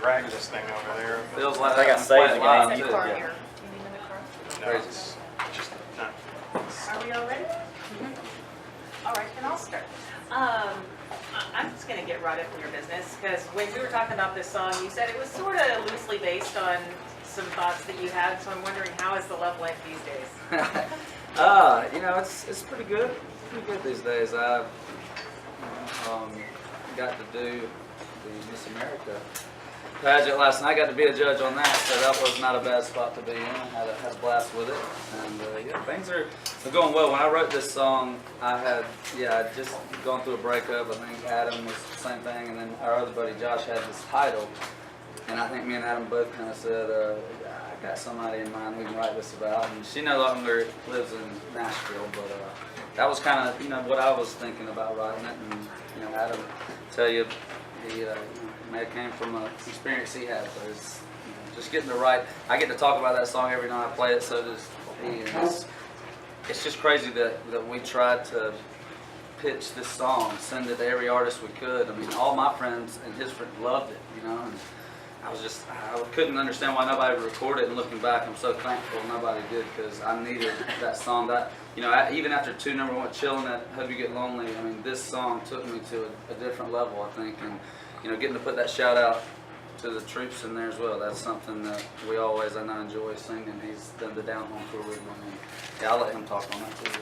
drag this thing over there. Feels like I got saved the live, game. too. In the car Yeah. here. You mean in the car? No, Crazy. it's just no. Are we all ready? All right, then I'll start. I'm just going to get right up in your business because when we were talking about this song, you said it was sort of loosely based on some thoughts that you had. So I'm wondering, how is the love life these days? You know, it's pretty good. Pretty good these days. I got to do the Miss America pageant last night. I got to be a judge on that, so that was not a bad spot to be in. Had a blast with it, and yeah, things are going well. When I wrote this song, I'd just gone through a breakup. I think Adam was the same thing, and then our other buddy Josh had this title, and I think me and Adam both kind of said, I got somebody in mind we can write this about. And she no longer lives in Nashville, but that was kind of what I was thinking about writing it. And Adam, tell you, he may have came from an experience he had, but it's just getting the right. I get to talk about that song every night I play it, so does he. And it's just crazy that we tried to pitch this song, send it to every artist we could. I mean, all my friends and his friends loved it, and I couldn't understand why nobody would record it. And looking back, I'm so thankful nobody did, because I needed that song. That even after 2 number 1, Chillin' at Hope You Get Lonely, I mean, this song took me to a different level, I think. And getting to put that shout out to the troops in there as well. That's something that we always, I know, enjoy singing. He's done the Down Home tour with me. And, yeah, I'll let him talk on that too.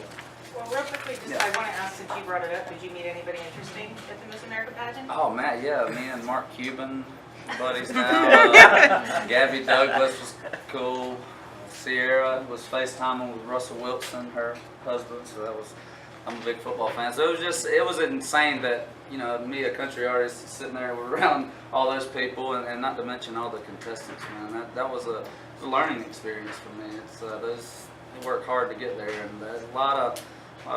Well, real quickly, I want to ask, since you brought it up, did you meet anybody interesting at the Miss America pageant? Oh, Matt, yeah, me and Mark Cuban, buddies now. Gabby Douglas was cool. Sierra was FaceTiming with Russell Wilson, her husband, so I'm a big football fan. So it was insane that, me, a country artist, sitting there around all those people, and not to mention all the contestants, man. That was a learning experience for me. It's they work hard to get there, and there's a lot of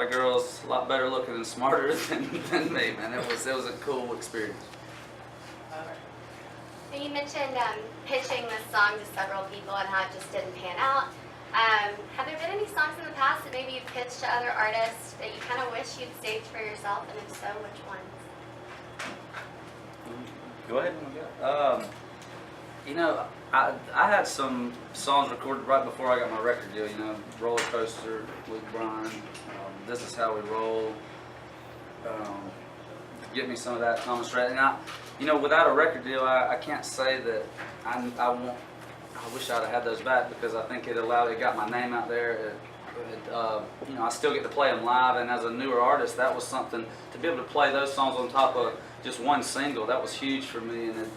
girls, a lot better looking and smarter than me, man. It was a cool experience. So you mentioned pitching this song to several people and how it just didn't pan out. Have there been any songs in the past that maybe you've pitched to other artists that you kind of wish you'd saved for yourself, and if so, which ones? Go ahead. I had some songs recorded right before I got my record deal. Roller Coaster, Luke Bryan, This Is How We Roll. Get me some of that common straight. And without a record deal, I can't say that I wish I'd have had those back, because I think it got my name out there. I still get to play them live, and as a newer artist, that was something to be able to play those songs on top of just one single. That was huge for me, and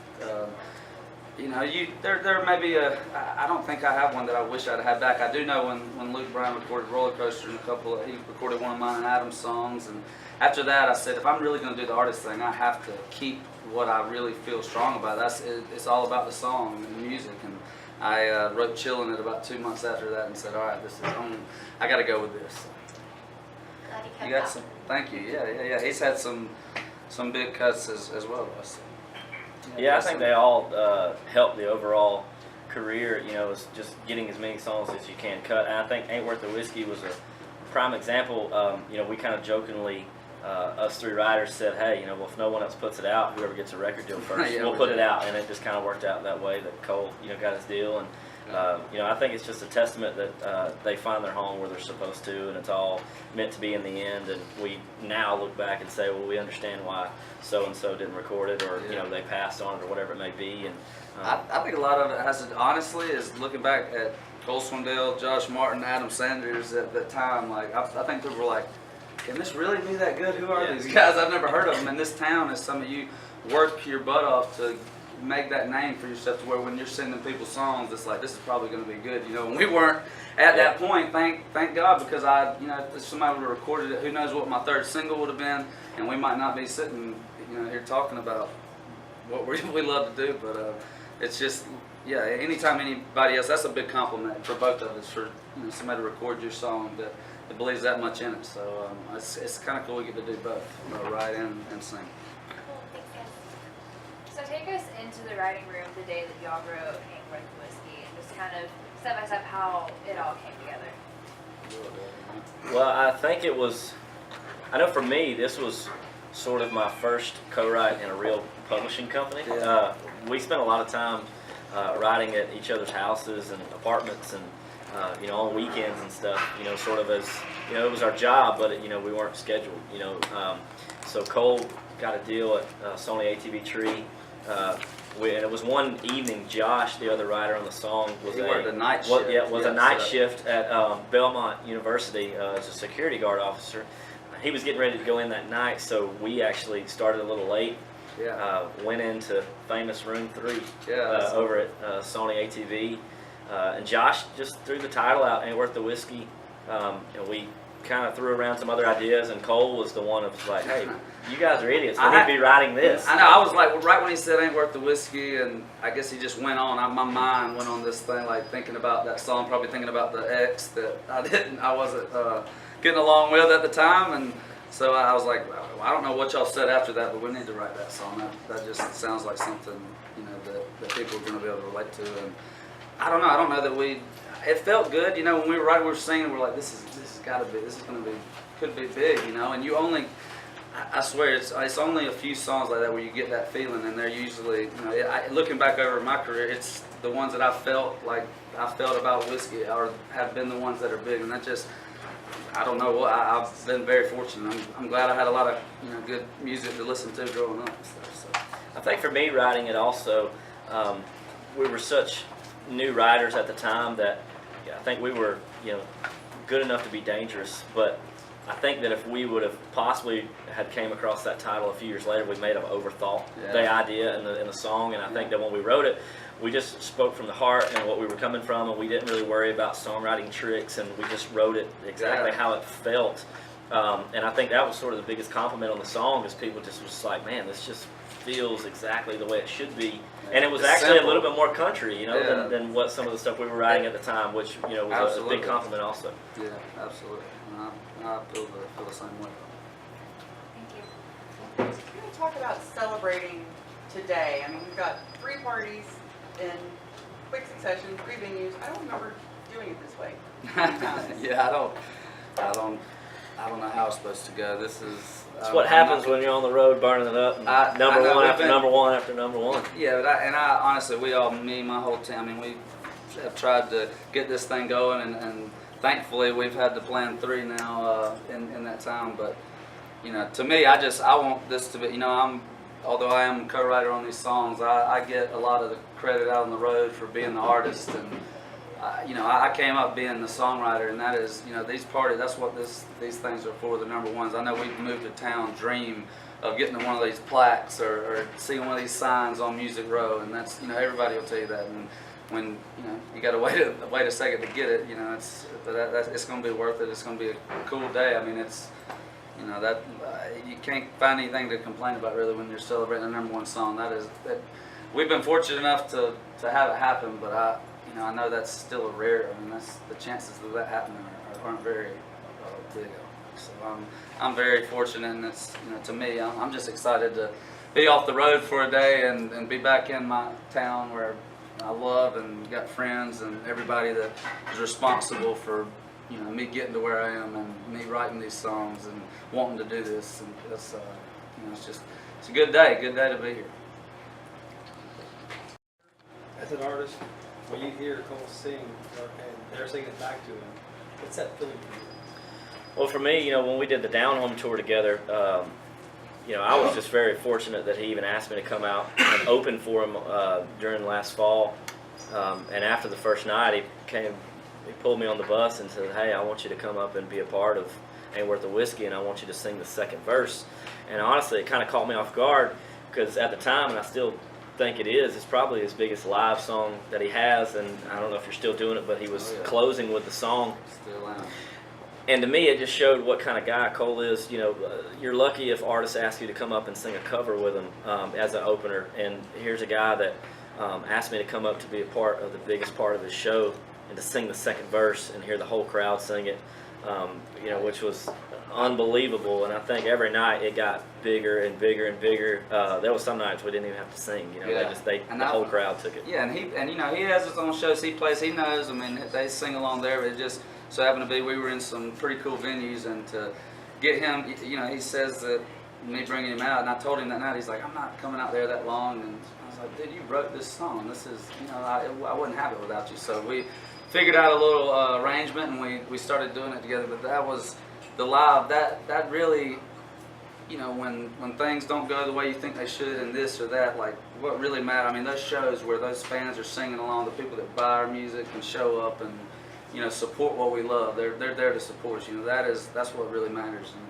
there may be I don't think I have one that I wish I'd had back. I do know when Luke Bryan recorded Roller Coaster and he recorded one of mine and Adam's songs, and after that I said, if I'm really going to do the artist thing, I have to keep what I really feel strong about. It's all about the song and the music, and I wrote Chillin' it about 2 months after that and said, all right, I got to go with this. Glad you kept You got that. some? Thank you. Yeah. He's had some big cuts as well. Yeah, I think they all help the overall career. It's just getting as many songs as you can cut. And I think Ain't Worth the Whiskey was a prime example. We kind of jokingly, us 3 writers said, hey, well, if no one else puts it out, whoever gets a record deal first, Yeah, we'll we put did. it out. And it just kind of worked out that way that Cole, got his deal. And I think it's just a testament that they find their home where they're supposed to, and it's all meant to be in the end. And we now look back and say, well, we understand why so-and-so didn't record it, or, they passed on it, or whatever it may be. And I think a lot of it honestly, is looking back at Cole Swindell, Josh Martin, Adam Sanders at that time. Like, I think people were like, can this really be that good? Who are these guys? I've never heard of them. And this town is some of you work your butt off to make that name for yourself, to where when you're sending people songs, it's like, this is probably going to be good. When we weren't at that point, thank God, because if somebody would have recorded it, who knows what my 3rd single would have been, and we might not be sitting, here talking about what we love to do. But it's just, anytime anybody else, that's a big compliment for both of us, for somebody to record your song that believes that much in it. So it's kind of cool we get to do both, write and sing. Cool, thanks guys. So take us into the writing room the day that y'all wrote Ain't Worth the Whiskey, and just kind of step by step how it all came together. Well, I think it was, I know for me, this was sort of my first co-write in a real publishing company. Yeah. we spent a lot of time writing at each other's houses and apartments and on weekends and stuff, sort of as, it was our job, but, we weren't scheduled, So Cole got a deal at Sony ATV Tree. And it was one evening, Josh, the other writer on the song, was He worked a night shift. a night shift at Belmont University as a security guard officer. He was getting ready to go in that night, so we actually started a little late. Yeah. Went into famous room 3 Yeah, over at Sony ATV. And Josh just threw the title out, Ain't Worth the Whiskey. We kind of threw around some other ideas, and Cole was the one that was like, hey, you guys are idiots. We need to be writing this. I know. I was like, right when he said "Ain't Worth the Whiskey," and I guess he just went on. My mind went on this thing, like thinking about that song, probably thinking about the ex that I wasn't getting along with at the time, and so I was like, I don't know what y'all said after that, but we need to write that song. That just sounds like something that people are going to be able to relate to, and I don't know that we. It felt good, when we were writing, we were singing, we're like, this is going to be, could be big, and you only. I swear, it's only a few songs like that where you get that feeling, and they're usually, looking back over my career, it's the ones that I felt about whiskey, or have been the ones that are big, and that just, I don't know what, I've been very fortunate. I'm glad I had a lot of, good music to listen to growing up and stuff. So. I think for me, writing it also, we were such new writers at the time that I think we were, good enough to be dangerous, but I think that if we would have possibly had came across that title a few years later, we may have overthought the idea in the song, and I think that when we wrote it, we just spoke from the heart and what we were coming from, and we didn't really worry about songwriting tricks, and we just wrote it exactly how it felt. And I think that was sort of the biggest compliment on the song, is people just was like, man, this just feels exactly the way it should be. And it was actually a little bit more country, than what some of the stuff we were writing at the time, which was a big compliment also. Yeah, absolutely. I feel the same way. Thank you. Can we talk about celebrating today? I mean, we've got 3 parties in quick succession, 3 venues. I don't remember doing it this way. Yeah, I don't know how it's supposed to go. This is. It's what happens when you're on the road burning it up. And number one after number one after number one. Yeah, but I honestly, my whole team. I mean, we have tried to get this thing going, and thankfully we've had to plan 3 now in that time. But to me, I want this to be. Although I am co-writer on these songs, I get a lot of the credit out on the road for being the artist, and I came up being the songwriter, and that is, these parties. That's what these things are for. The number ones. I know we've moved to town, dream of getting to one of these plaques or seeing one of these signs on Music Row, and that's everybody will tell you that. And when you got to wait a second to get it, it's going to be worth it. It's going to be a cool day. I mean, it's. That you can't find anything to complain about really when you're celebrating the number 1 song. We've been fortunate enough to have it happen, but I know that's still a rare. I mean, the chances of that happening aren't very big. So I'm very fortunate, and it's to me, I'm just excited to be off the road for a day and be back in my town where I love and got friends and everybody that is responsible for. Me getting to where I am and me writing these songs and wanting to do this, and it's it's a good day to be here. As an artist, when you hear Cole sing and they're singing it back to him, what's that feeling for you? Well, for me, when we did the Down Home tour together, I was just very fortunate that he even asked me to come out and open for him during last fall. And after the first night, he pulled me on the bus and said, hey, I want you to come up and be a part of Ain't Worth the Whiskey, and I want you to sing the second verse. And honestly, it kind of caught me off guard, because at the time, and I still think it's probably his biggest live song that he has, and I don't know if you're still doing it, but he was closing with the song. Still am. And to me, it just showed what kind of guy Cole is. You're lucky if artists ask you to come up and sing a cover with him as an opener, and here's a guy that asked me to come up to be a part of the biggest part of his show, and to sing the second verse and hear the whole crowd sing it, which was unbelievable. And I think every night it got bigger and bigger and bigger. There was some nights we didn't even have to sing. The whole crowd took it. Yeah, and he has his own shows he plays. He knows. I mean, they sing along there, but it just so happened to be we were in some pretty cool venues, and to get him, he says that me bringing him out, and I told him that night, he's like, I'm not coming out there that long, and I was was like, dude, you wrote this song. This is, you know, I wouldn't have it without you. So we figured out a little arrangement, and we started doing it together. But that was the live. That really, you know, when things don't go the way you think they should, and this or that, like what really matters. I mean, those shows where those fans are singing along, the people that buy our music and show up and, you know, support what we love. They're there to support us. You know, that's what really matters. And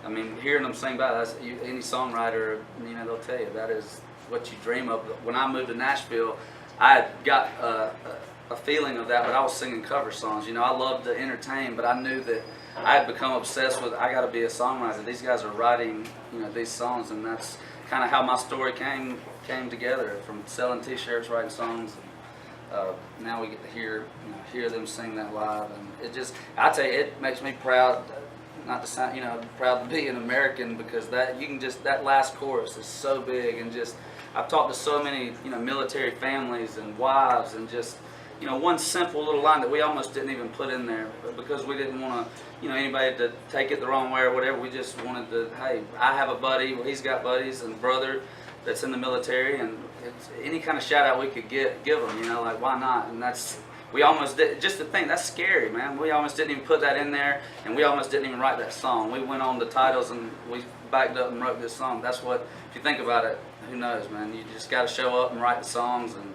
I mean, hearing them sing by, any songwriter, you know, they'll tell you that is what you dream of. When I moved to Nashville, I had got a feeling of that, but I was singing cover songs. You know, I loved to entertain, but I knew that I had become obsessed with, I got to be a songwriter. These guys are writing, you know, these songs, and that's kind of how my story came together, from selling T-shirts, writing songs. Now we get to hear them sing that live, and it just, I tell you, it makes me proud. Not to sound, you know, proud to be an American, because that last chorus is so big, and just I've talked to so many, you know, military families and wives, and just, you know, one simple little line that we almost didn't even put in there because we didn't want to, you know, anybody to take it the wrong way or whatever. We just wanted to, hey, I have a buddy, well, he's got buddies and brother that's in the military, and it's any kind of shout out we could give them, you know, like why not? And that's, we almost did, just the thing, that's scary, man. We almost didn't even put that in there, and we almost didn't even write that song. We went on the titles and we backed up and wrote this song. That's what, if you think about it, who knows, man? You just got to show up and write the songs, and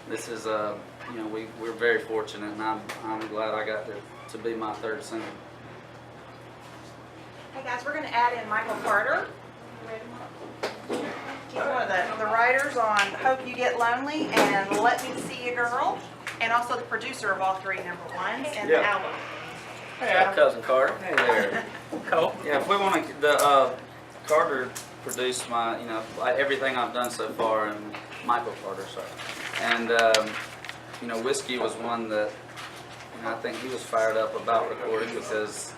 this is, you know, we're very fortunate, and I'm glad I got to be my third single. Hey guys, we're going to add in Michael Carter. He's one of the writers on Hope You Get Lonely and Let Me See You Girl, and also the producer of all three #1s and the Yeah. album. Hey, cousin Carter. Hey there. Cool. Yeah, if we want to, Carter produced my, you know, everything I've done so far, and Michael Carter, sorry. And, you know, Whiskey was one that, you know, I think he was fired up about recording because,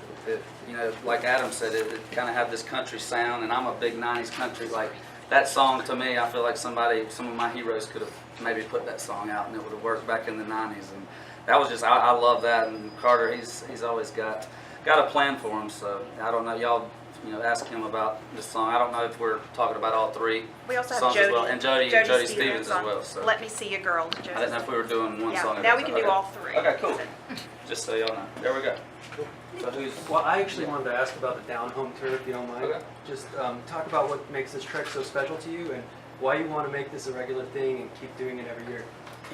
you know, like Adam said, it kind of had this country sound, and I'm a big 90s country. Like, that song to me, I feel like some of my heroes could have maybe put that song out, and it would have worked back in the 90s. And that was just, I love that. And Carter, he's always got a plan for him. So I don't know, y'all, you know, ask him about this song. I don't know if we're talking about all three We also have songs Jody, as well, and Jody Stevens as on well. So Let Me See You Girl. I didn't know if we were doing one song. Now at we a can time. do all three. Okay, cool. Just so y'all know. There we go. So who's? Well, I actually wanted to ask about the down home tour, if you don't mind. Okay. Just talk about what makes this trek so special to you, and why you want to make this a regular thing and keep doing it every year.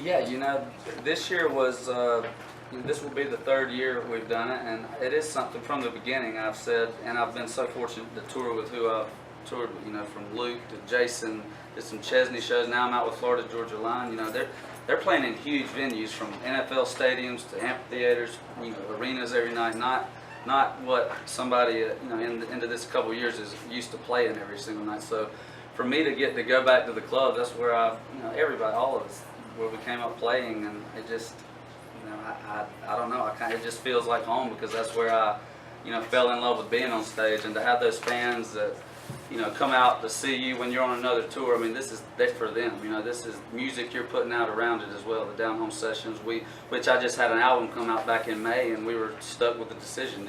Yeah, you know, this year was, this will be the third year we've done it, and it is something from the beginning I've said, and I've been so fortunate to tour with who I've toured with, you know, from Luke to Jason, did some Chesney shows. Now I'm out with Florida Georgia Line. You know, they're playing in huge venues, from NFL stadiums to amphitheaters, you know, arenas every night. Not what somebody, you know, into this couple of years is used to playing every single night. So for me to get to go back to the club, that's where you know, everybody, all of us, where we came up playing, and it just, you know, I don't know, it just feels like home, because that's where I, you know, fell in love with being on stage, and to have those fans that, you know, come out to see you when you're on another tour. I mean, that's for them. You know, this is music you're putting out around it as well. The Down Home Sessions, which I just had an album come out back in May, and we were stuck with the decision: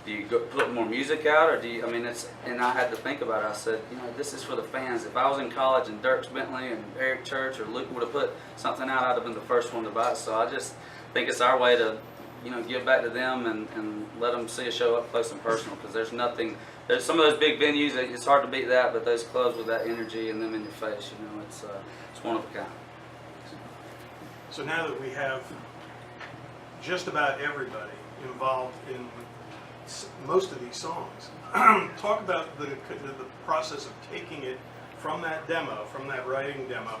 do you go put more music out, or do you? I mean, and I had to think about it. I said, you know, this is for the fans. If I was in college and Dierks Bentley and Eric Church or Luke would have put something out, I'd have been the first one to buy it. So I just think it's our way to, you know, give back to them and let them see a show up close and personal, because there's some of those big venues, it's hard to beat that, but those clubs with that energy and them in your face, you know, it's one of a kind. So now that we have just about everybody involved in most of these songs, talk about the process of taking it from that demo, from that writing demo,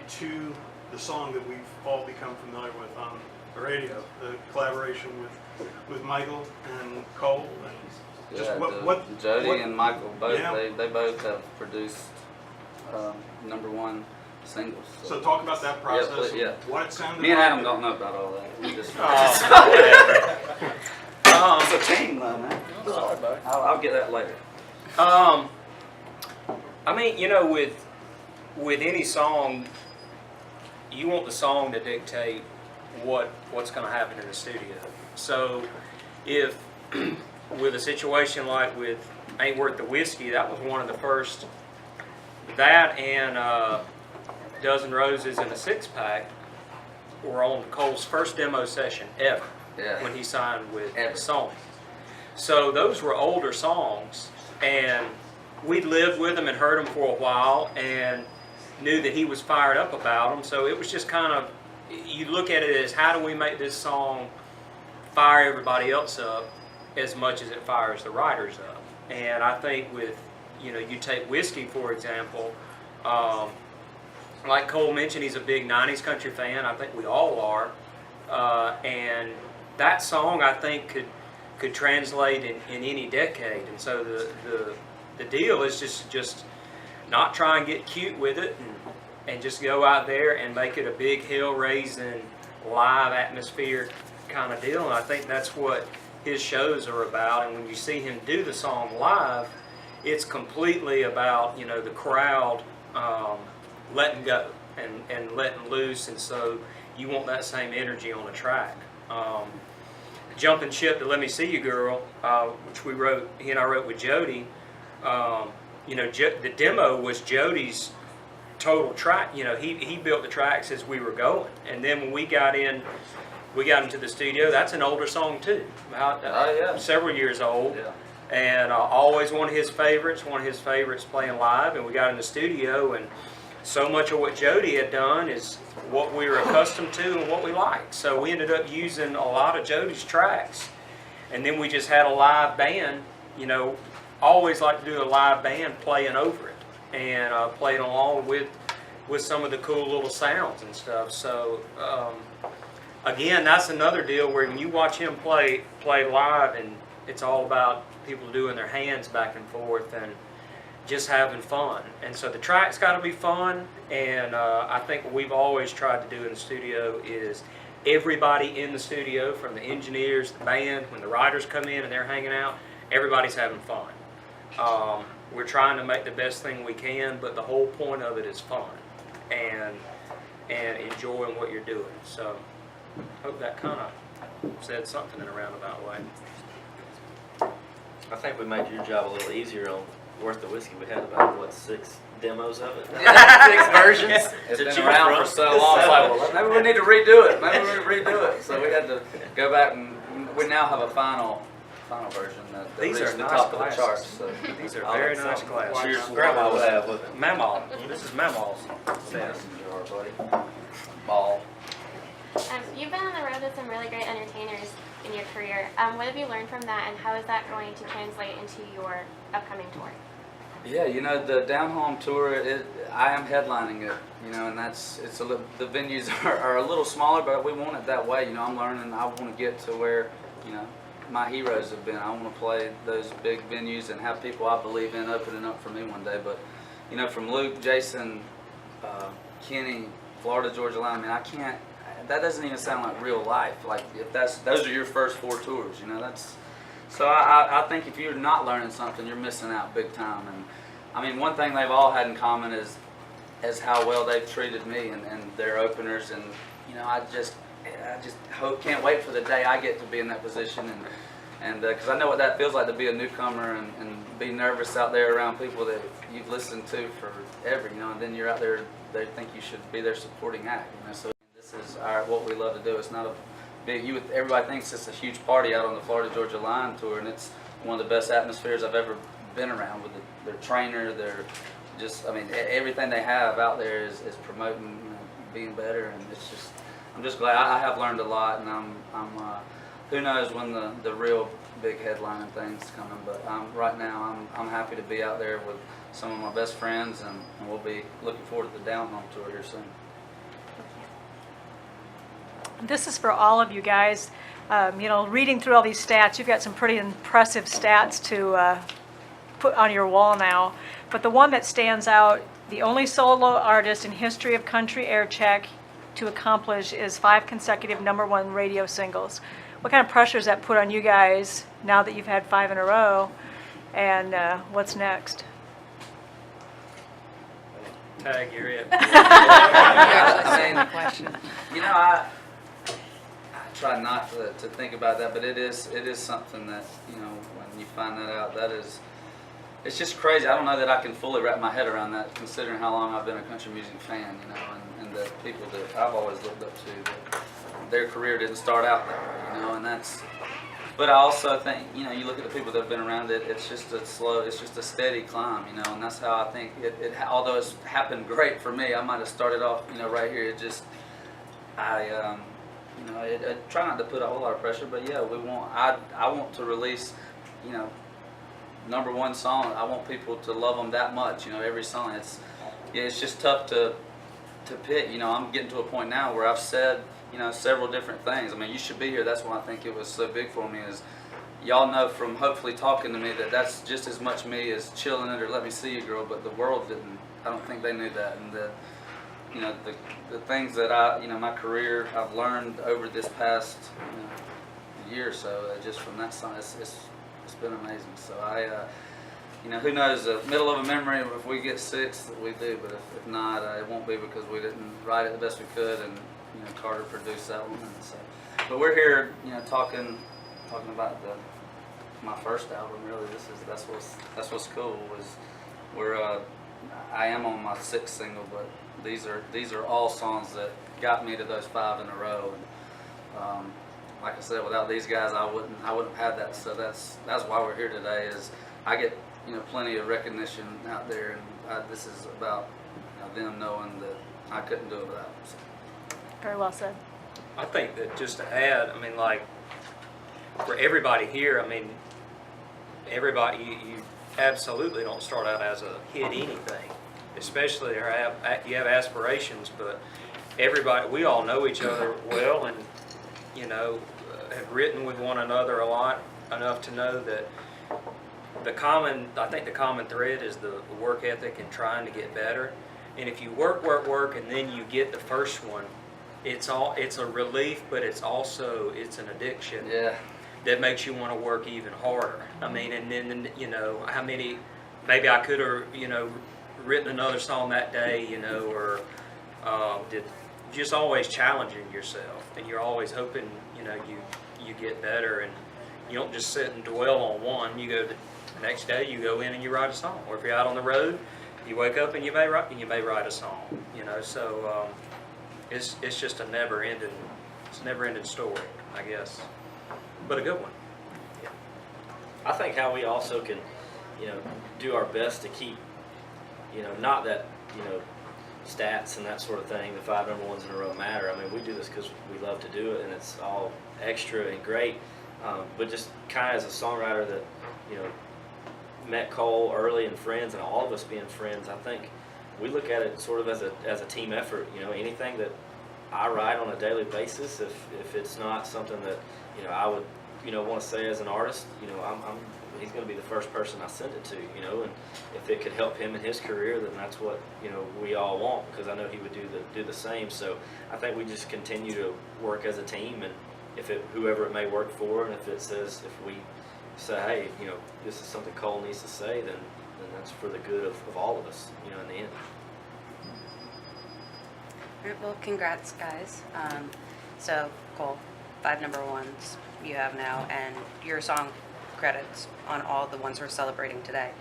to the song that we've all become familiar with on the radio, the collaboration with Michael and Cole. And just Jody and Michael both, Yeah. they both have produced #1 singles. So talk about that process, Yeah. and what it sounded Me and like. Adam don't know about all that. We just, it's a team though, man. Sorry, buddy. I'll get that later. I mean, you know, with any song, you want the song to dictate what's going to happen in the studio. So, if with a situation like with Ain't Worth the Whiskey, that was one of the first. That and Dozen Roses and a Six Pack were on Cole's first demo session ever Yeah. when he signed with Ever. Sony. So those were older songs, and we'd lived with him and heard them for a while and knew that he was fired up about them. So it was just kind of, you look at it as, how do we make this song fire everybody else up as much as it fires the writers up? And I think with, you know, you take Whiskey, for example, like Cole mentioned, he's a big 90s country fan. I think we all are. And that song, I think, could translate in any decade. And so the deal is just not try and get cute with it and just go out there and make it a big hill-raising, live atmosphere kind of deal. And I think that's what his shows are about. And when you see him do the song live, it's completely about, you know, the crowd letting go and letting loose. And so you want that same energy on a track. Jumping Ship to Let Me See You Girl, which he and I wrote with Jody. You know, the demo was Jody's total track. You know, he built the tracks as we were going, and then when we got into the studio. That's an older song too, about several years old. Yeah. And always one of his favorites playing live. And we got in the studio, and so much of what Jody had done is what we were accustomed to and what we liked. So we ended up using a lot of Jody's tracks, and then we just had a live band. You know, always like to do a live band playing over it and playing along with some of the cool little sounds and stuff. So again, that's another deal where when you watch him play live, and it's all about people doing their hands back and forth and just having fun. And so the track's got to be fun, and I think what we've always tried to do in the studio is everybody in the studio, from the engineers, the band, when the writers come in and they're hanging out, everybody's having fun. We're trying to make the best thing we can, but the whole point of it is fun and enjoying what you're doing. So hope that kind of said something in a roundabout way. I think we made your job a little easier on Worth the Whiskey. We had about, 6 demos of it? 6 versions? It's to been choose around from. for so long. It's like, well, maybe we need to redo it. Maybe we need to redo it. So we had to go back, and we now have a final version that These reached are the nice top glasses. of the charts. So These are I'll very let nice some- glasses. Cheers. Grandma would have with it. Mamaw. This is Mamaw's. Mason jar, buddy. Ball. You've been on the road with some really great entertainers in your career. What have you learned from that, and how is that going to translate into your upcoming tour? Yeah, you know, the Down Home tour, I am headlining it, you know, and the venues are a little smaller, but we want it that way. You know, I'm learning, I want to get to where, you know, my heroes have been. I want to play those big venues and have people I believe in opening up for me one day. But, you know, from Luke, Jason, Kenny, Florida Georgia Line, I mean, I can't, that doesn't even sound like real life. Like, if those are your first 4 tours, you know, so I think if you're not learning something, you're missing out big time. And I mean, one thing they've all had in common is how well they've treated me and their openers. And you know, I just can't wait for the day I get to be in that position. And because I know what that feels like to be a newcomer and be nervous out there around people that you've listened to forever. You know, and then you're out there, they think you should be their supporting act. You know, so this is what we love to do. It's not a everybody thinks it's a huge party out on the Florida Georgia Line tour, and it's one of the best atmospheres I've ever been around with their trainer, everything they have out there is promoting, you know, being better, and I'm just glad. I have learned a lot, and I'm who knows when the real big headlining thing's coming, but right now I'm happy to be out there with some of my best friends, and we'll be looking forward to the Down Home tour here soon. This is for all of you guys. You know, reading through all these stats, you've got some pretty impressive stats to put on your wall now. But the one that stands out, the only solo artist in history of country air check to accomplish is 5 consecutive #1 radio singles. What kind of pressure does that put on you guys now that you've had 5 in a row? And what's next? Tag, you're it. I mean, you know, I try not to think about that, but it is something that, you know, when you find that out, that is, it's just crazy. I don't know that I can fully wrap my head around that, considering how long I've been a country music fan, you know, and the people that I've always looked up to, that their career didn't start out that way, you know, and that's. But I also think, you know, you look at the people that have been around it, it's just a slow, it's just a steady climb, you know, and that's how I think although it's happened great for me, I might have started off, you know, right here. It just, I try not to put a whole lot of pressure, but yeah, I want to release, you know, #1 song. I want people to love them that much, you know, every song. It's just tough to pick, you know. I'm getting to a point now where I've said, you know, several different things. I mean, You Should Be Here, that's why I think it was so big for me, is y'all know from hopefully talking to me that that's just as much me as Chillin' It or Let Me See You Girl, but the world didn't. I don't think they knew that. And you know, the things that you know, my career, I've learned over this past, you know, year or so, just from that song, it's been amazing. So you know, who knows, the middle of a memory, if we get 6, we do, but if not, it won't be because we didn't write it the best we could, and you know, Carter produced that one. And so, but we're here, you know, talking about my first album. Really, that's what's cool. I am on my 6th single, but these are all songs that got me to those 5 in a row. And like I said, without these guys, I wouldn't have had that. So that's why we're here today. Is I get, you know, plenty of recognition out there, and this is about, you know, them knowing that I couldn't do it without them. So. Very well said. I think that just to add, I mean, like, for everybody here, I mean, everybody, you absolutely don't start out as a hit anything, especially you have aspirations, but everybody, we all know each other well, and, you know, have written with one another a lot, enough to know that I think the common thread is the work ethic and trying to get better. And if you work, and then you get the first one, it's a relief, but it's an addiction. Yeah. That makes you want to work even harder. I mean, and then, you know, maybe I could have, you know, written another song that day, you know, or just always challenging yourself, and you're always hoping, you know, you get better, and you don't just sit and dwell on one. You go the next day, you go in and you write a song, or if you're out on the road, you wake up and you may write a song, you know. So it's just a never-ending story, I guess, but a good one. I think how we also can, you know, do our best to keep, you know, not that, you know, stats and that sort of thing, the 5 #1s in a row matter. I mean, we do this because we love to do it, and it's all extra and great. But just kind of as a songwriter that, you know, met Cole early and friends, and all of us being friends, I think we look at it sort of as a team effort. You know, anything that I write on a daily basis, if it's not something that, you know, I would, you know, want to say as an artist, you know, he's going to be the first person I send it to, you know, and if it could help him in his career, then that's what, you know, we all want, because I know he would do the same. So I think we just continue to work as a team, and whoever it may work for, and if we say, hey, you know, this is something Cole needs to say, then that's for the good of all of us, you know, in the end. All right, well, congrats, guys. So, Cole, 5 #1s you have now, and your song credits on all the ones we're celebrating today.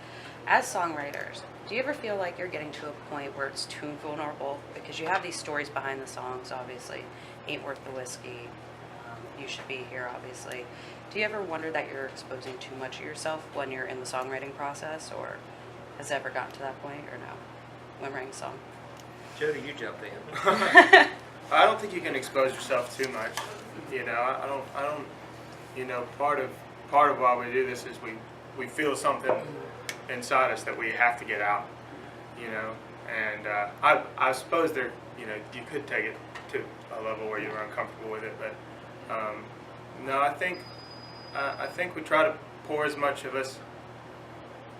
As songwriters, do you ever feel like you're getting to a point where it's too vulnerable? Because you have these stories behind the songs, obviously. Ain't Worth the Whiskey, You Should Be Here, obviously. Do you ever wonder that you're exposing too much of yourself when you're in the songwriting process, or has it ever gotten to that point, or no, when writing a song? Jody, you jump in. I don't think you can expose yourself too much. You know, I don't. You know, part of why we do this is we feel something inside us that we have to get out. You know, and I suppose there, you know, you could take it to a level where you're uncomfortable with it, but no, I think we try to pour as much of us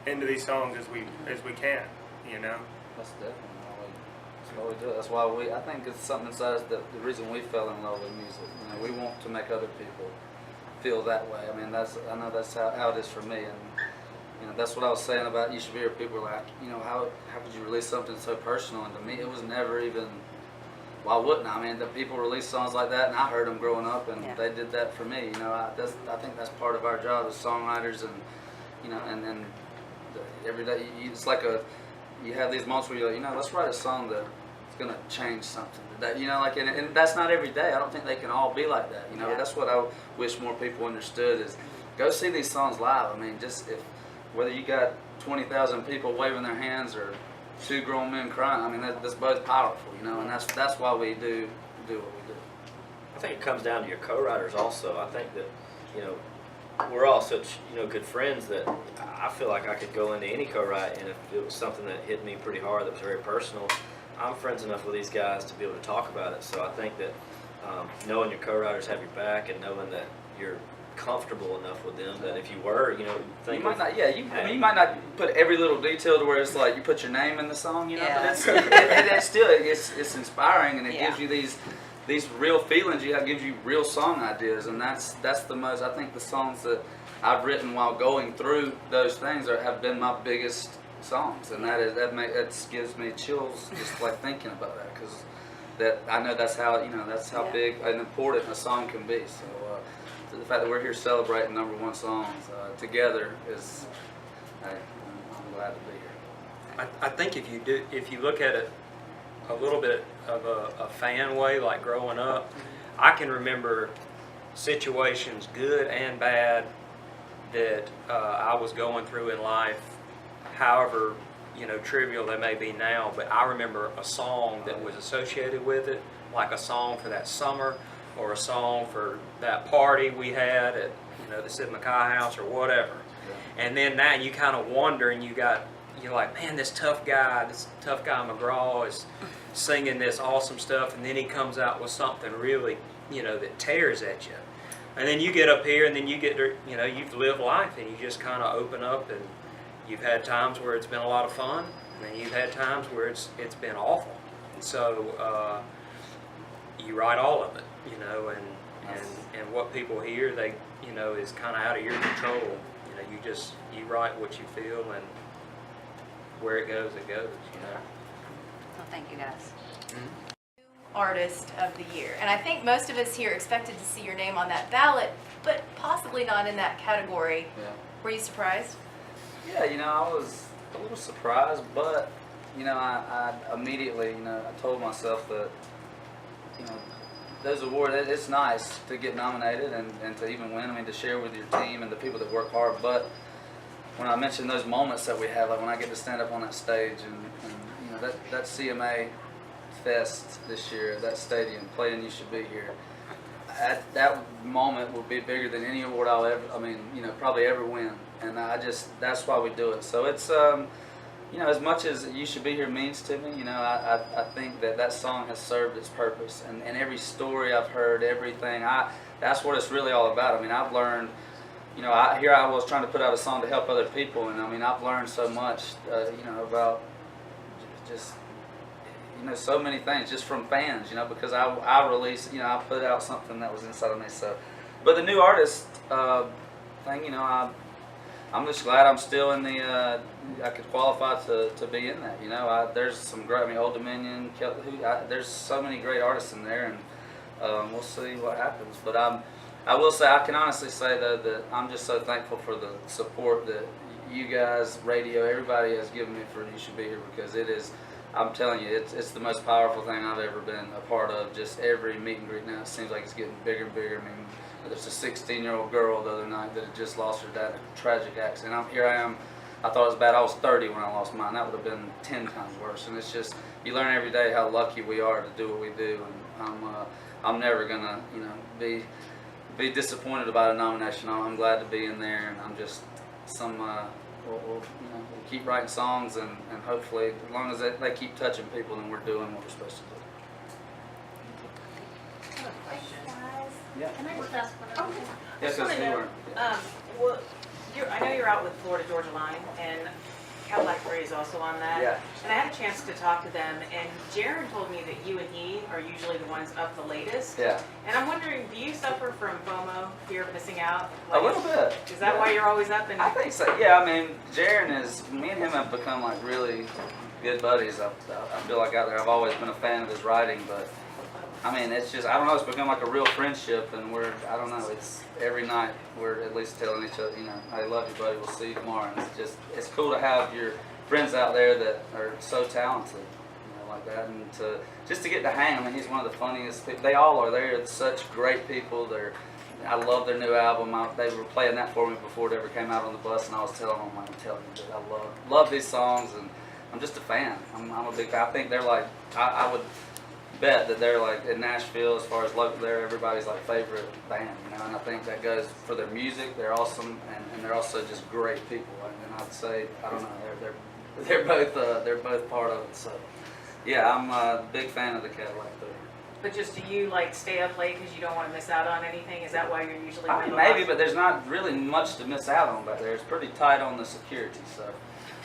into these songs as we can. You know. That's definitely what we do. That's why I think it's something inside us that the reason we fell in love with music. You know, we want to make other people feel that way. I mean, I know that's how it is for me, and you know, that's what I was saying about You Should Be Here. People were like, you know, how could you release something so personal? And to me, it was never even. Why wouldn't I? I mean, the people release songs like that, and I heard them growing up, and they did that for me. You know, I think that's part of our job as songwriters, and you know, and every day, it's like you have these moments where you're like, you know, let's write a song that's gonna change something. That, you know, like, and that's not every day. I don't think they can all be like that. You know, that's what I wish more people understood is go see these songs live. I mean, just whether you got 20,000 people waving their hands or 2 grown men crying, I mean, that's both powerful. You know, and that's why we do what we do. I think it comes down to your co-writers also. I think that, you know, we're all such, you know, good friends that I feel like I could go into any co-write, and if it was something that hit me pretty hard, that was very personal, I'm friends enough with these guys to be able to talk about it. So I think that knowing your co-writers have your back and knowing that you're comfortable enough with them that if you were, you know, think you might not, I mean, you might not put every little detail to where it's like you put your name in the song, you know, but it's still it's inspiring, and it gives you these real feelings. Gives you real song ideas, and that's the most. I think the songs that I've written while going through those things have been my biggest songs, and that gives me chills just like thinking about that, because that I know that's how big and important a song can be. So the fact that we're here celebrating #1 songs together is, I'm glad to be here. I think if you look at it a little bit of a fan way, like growing up, I can remember situations, good and bad, that I was going through in life, however, you know, trivial they may be now, but I remember a song that was associated with it, like a song for that summer, or a song for that party we had at, you know, the Sid Mackay house or whatever. Yeah. And then now you kind of wonder, and you're like, man, this tough guy McGraw is singing this awesome stuff, and then he comes out with something really, you know, that tears at you. And then you get up here, and then you get to, you know, you've lived life, and you just kind of open up, and you've had times where it's been a lot of fun, and then you've had times where it's been awful. So you write all of it, you know, and what people hear, they, you know, is kind of out of your control. You know, you write what you feel, and where it goes, you know. Well, thank you guys. Artist of the year. And I think most of us here expected to see your name on that ballot, but possibly not in that category. Yeah. Were you surprised? Yeah, you know, I was a little surprised, but, you know, I immediately, you know, I told myself that, you know, those awards, it's nice to get nominated and to even win, I mean, to share with your team and the people that work hard, but when I mentioned those moments that we have, like when I get to stand up on that stage and you know, that CMA Fest this year, that stadium, playing You Should Be Here, that moment will be bigger than any award I'll ever, I mean, you know, probably ever win. And that's why we do it. So it's, you know, as much as You Should Be Here means to me, you know, I think that song has served its purpose. And every story I've heard, everything, that's what it's really all about. I mean, I've learned, you know, here I was trying to put out a song to help other people, and I mean, I've learned so much, you know, about just, you know, so many things just from fans, you know, because I released, you know, I put out something that was inside of me. So, but the new artist thing, you know, I'm just glad I'm still in the, I could qualify to be in that, you know. There's some great, I mean, Old Dominion, there's so many great artists in there, and we'll see what happens. But I will say, I can honestly say though that I'm just so thankful for the support that you guys, radio, everybody has given me for You Should Be Here, because it is, I'm telling you, it's the most powerful thing I've ever been a part of. Just every meet and greet now, it seems like it's getting bigger and bigger. I mean, there's a 16-year-old girl the other night that had just lost her dad in a tragic accident. Here I am. I thought it was bad. I was 30 when I lost mine. That would have been 10 times worse. And it's just, you learn every day how lucky we are to do what we do. And I'm never gonna, you know, be disappointed about a nomination. I'm glad to be in there, and I'm just we'll keep writing songs, and hopefully, as long as they keep touching people, then we're doing what we're supposed to do. Yeah. Can I just ask one? Yes, yes, you were. Well, I know you're out with Florida Georgia Line, and Cadillac Ray is also on that. Yeah. And I had a chance to talk to them, and Jaron told me that you and he are usually the ones up the latest. Yeah. And I'm wondering, do you suffer from FOMO, fear of missing out? A little bit. Is that why you're always up? I think so. Yeah, I mean, Jaron me and him have become like really good buddies. I feel like out there, I've always been a fan of his writing, but I mean, it's just, I don't know, it's become like a real friendship, and I don't know, it's every night we're at least telling each other, I love you, buddy, we'll see you tomorrow. And it's cool to have your friends out there that are so talented, like that, and just to get to hang. I mean, he's one of the funniest people. They all are. They're such great people. I love their new album. They were playing that for me before it ever came out on the bus, and I was telling them, that I love these songs, and I'm just a fan. I'm a big fan. I think they're like, I would bet that they're like in Nashville, as far as local, they're everybody's like favorite band, and I think that goes for their music. They're awesome, and they're also just great people. And I'd say, I don't know, they're both part of it. So yeah, I'm a big fan of the Cadillac Theater. But just do you like stay up late because you don't want to miss out on anything? Is that why you're usually? I mean, maybe, but there's not really much to miss out on back there. It's pretty tight on the security, so.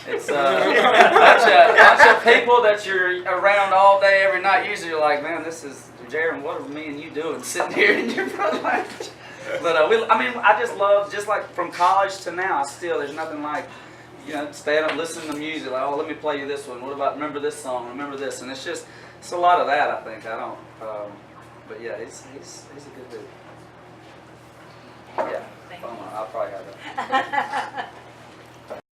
It's a bunch of people that you're around all day, every night. Usually you're like, man, this is, Jaron, what are me and you doing sitting here in your front lounge? But I just love, just like from college to now, there's nothing like, staying up, listening to music, like, oh, let me play you this one. What about, remember this song, remember this? And it's a lot of that, I think. But yeah, he's a good dude. Yeah, I'll probably have that.